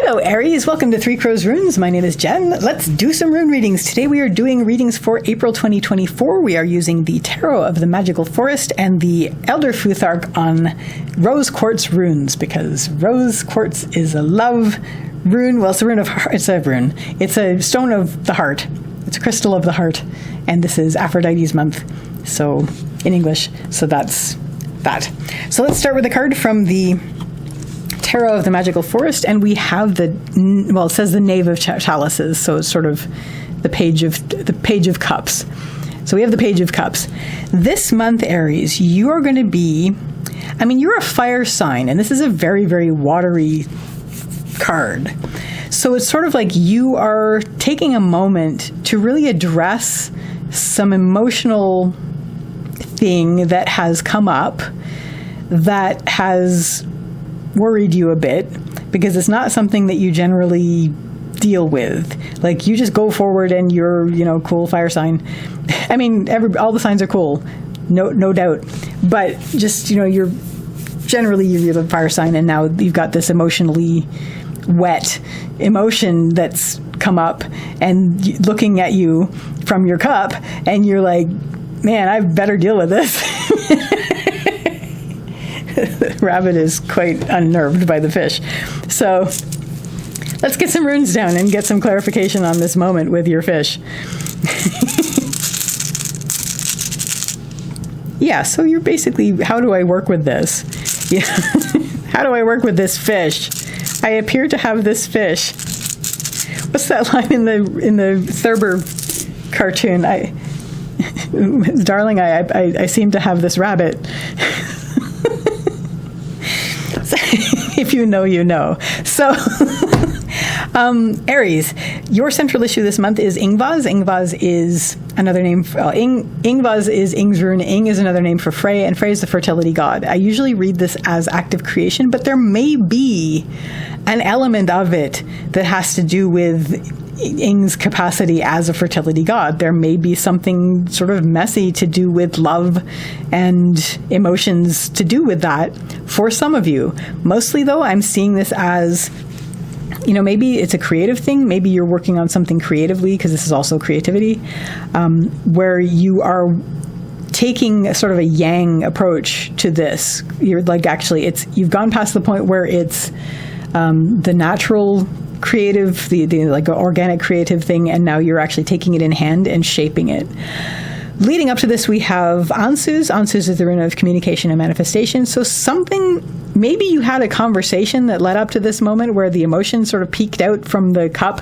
Hello Aries, welcome to Three Crows Runes. My name is Jen. Let's do some rune readings. Today we are doing readings for April 2024. We are using the Tarot of the Magical Forest and the Elder Futhark on Rose Quartz runes because Rose Quartz is a love rune. Well, it's a rune of heart. It's a rune. It's a stone of the heart. It's a crystal of the heart. And this is Aphrodite's month. So in English. So that's that. So let's start with a card from the Tarot of the Magical Forest, and we have it says the Knave of Chalices, so it's sort of the Page of Cups. So we have the Page of Cups. This month, Aries, you are going to be, you're a fire sign, and this is a very, very watery card. So it's sort of like you are taking a moment to really address some emotional thing that has come up that has worried you a bit, because it's not something that you generally deal with. Like, you just go forward and you're, cool fire sign. All the signs are cool, no doubt. But just, you're the fire sign, and now you've got this emotionally wet emotion that's come up and looking at you from your cup, and you're like, man, I better deal with this. The rabbit is quite unnerved by the fish. So let's get some runes down and get some clarification on this moment with your fish. Yeah, so you're basically, how do I work with this? Yeah. How do I work with this fish? I appear to have this fish. What's that line in the Thurber cartoon? Darling, I seem to have this rabbit. If you know, you know. So, Aries, your central issue this month is Ingvaz. Ingvaz is another name. Ingvaz is Ing's rune. Ing is another name for Frey, and Frey is the fertility god. I usually read this as active creation, but there may be an element of it that has to do with Ing's capacity as a fertility god. There may be something sort of messy to do with love and emotions to do with that for some of you. Mostly, though, I'm seeing this as, maybe it's a creative thing. Maybe you're working on something creatively, because this is also creativity, where you are taking sort of a yang approach to this. You're like, actually, you've gone past the point where it's the natural creative, the like organic creative thing, and now you're actually taking it in hand and shaping it. Leading up to this, we have Ansuz. Ansuz is the rune of communication and manifestation. So maybe you had a conversation that led up to this moment where the emotion sort of peeked out from the cup,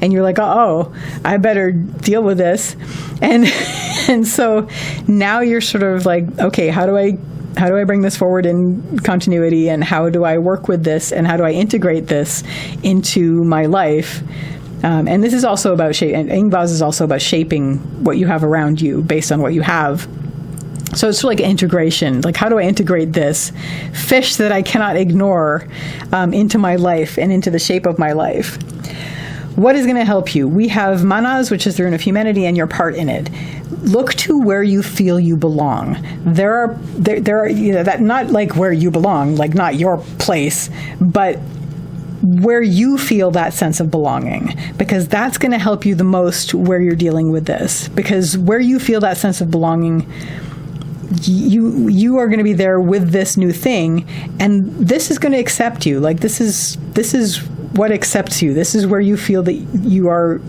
and you're like, oh, I better deal with this. And so now you're sort of like, okay, how do I bring this forward in continuity, and how do I work with this, and how do I integrate this into my life? And this is also about and Ingvaz is also about shaping what you have around you based on what you have. So it's like integration. Like, how do I integrate this fish that I cannot ignore into my life and into the shape of my life? What is going to help you? We have Manaz, which is the rune of humanity, and your part in it. Look to where you feel you belong. There are that, not like where you belong, like not your place, but where you feel that sense of belonging, because that's going to help you the most where you're dealing with this. Because where you feel that sense of belonging, you are going to be there with this new thing, and this is going to accept you. Like, this is what accepts you. This is where you feel that you are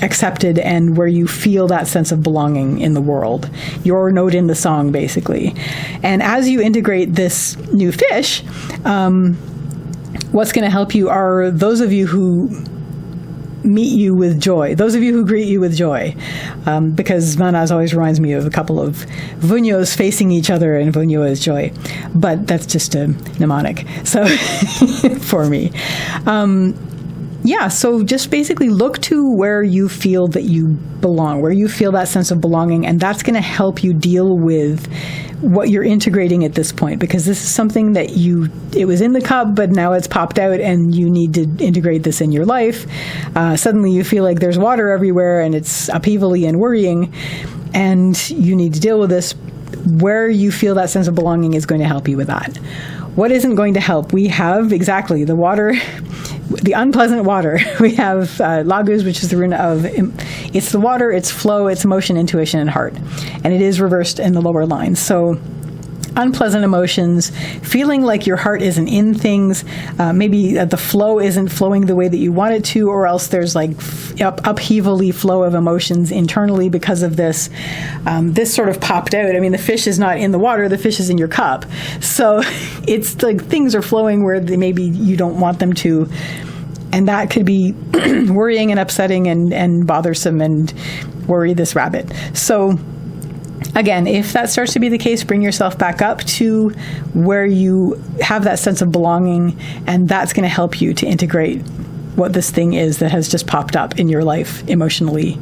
accepted, and where you feel that sense of belonging in the world. Your note in the song, basically. And as you integrate this new fish, what's going to help you are those of you who meet you with joy, those of you who greet you with joy, because Manaz always reminds me of a couple of Vunyos facing each other, and Vunyo is joy, but that's just a mnemonic, so for me. So just basically look to where you feel that you belong, where you feel that sense of belonging, and that's going to help you deal with what you're integrating at this point, because this is something that it was in the cup, but now it's popped out, and you need to integrate this in your life. Suddenly you feel like there's water everywhere, and it's upheavally and worrying, and you need to deal with this. Where you feel that sense of belonging is going to help you with that. What isn't going to help? We have exactly the water the unpleasant water. We have Laguz, which is the rune of, it's the water, it's flow, it's emotion, intuition, and heart. And it is reversed in the lower line. So unpleasant emotions, feeling like your heart isn't in things, maybe the flow isn't flowing the way that you want it to, or else there's like upheavally flow of emotions internally because of this. This sort of popped out. I mean, the fish is not in the water, the fish is in your cup. So it's like things are flowing where maybe you don't want them to. And that could be worrying and upsetting and bothersome and worry this rabbit. So again, if that starts to be the case, bring yourself back up to where you have that sense of belonging, and that's going to help you to integrate what this thing is that has just popped up in your life emotionally.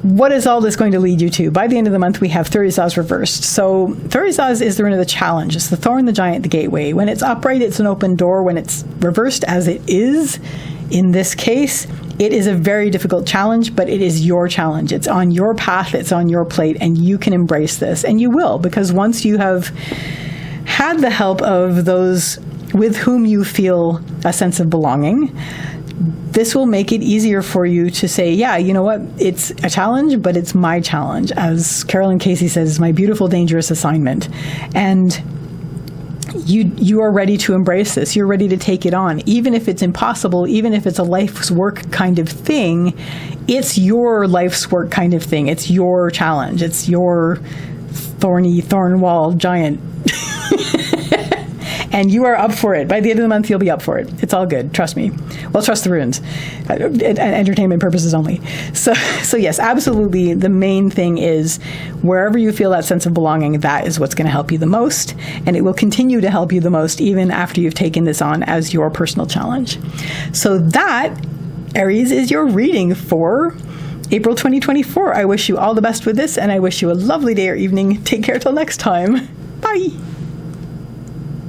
What is all this going to lead you to? By the end of the month, we have Thurisaz reversed. So Thurisaz is the rune of the challenge. It's the thorn, the giant, the gateway. When it's upright, it's an open door. When it's reversed, as it is in this case, it is a very difficult challenge, but it is your challenge. It's on your path, it's on your plate, and you can embrace this. And you will, because once you have had the help of those with whom you feel a sense of belonging, this will make it easier for you to say, yeah, you know what, it's a challenge, but it's my challenge. As Carolyn Casey says, my beautiful, dangerous assignment. And you are ready to embrace this. You're ready to take it on. Even if it's impossible, even if it's a life's work kind of thing, it's your life's work kind of thing. It's your challenge. It's your thorn wall giant. And you are up for it. By the end of the month, you'll be up for it. It's all good. Trust me. Well, trust the runes. Entertainment purposes only. So yes, absolutely. The main thing is wherever you feel that sense of belonging, that is what's going to help you the most. And it will continue to help you the most even after you've taken this on as your personal challenge. So that, Aries, is your reading for April 2024. I wish you all the best with this, and I wish you a lovely day or evening. Take care till next time. Bye.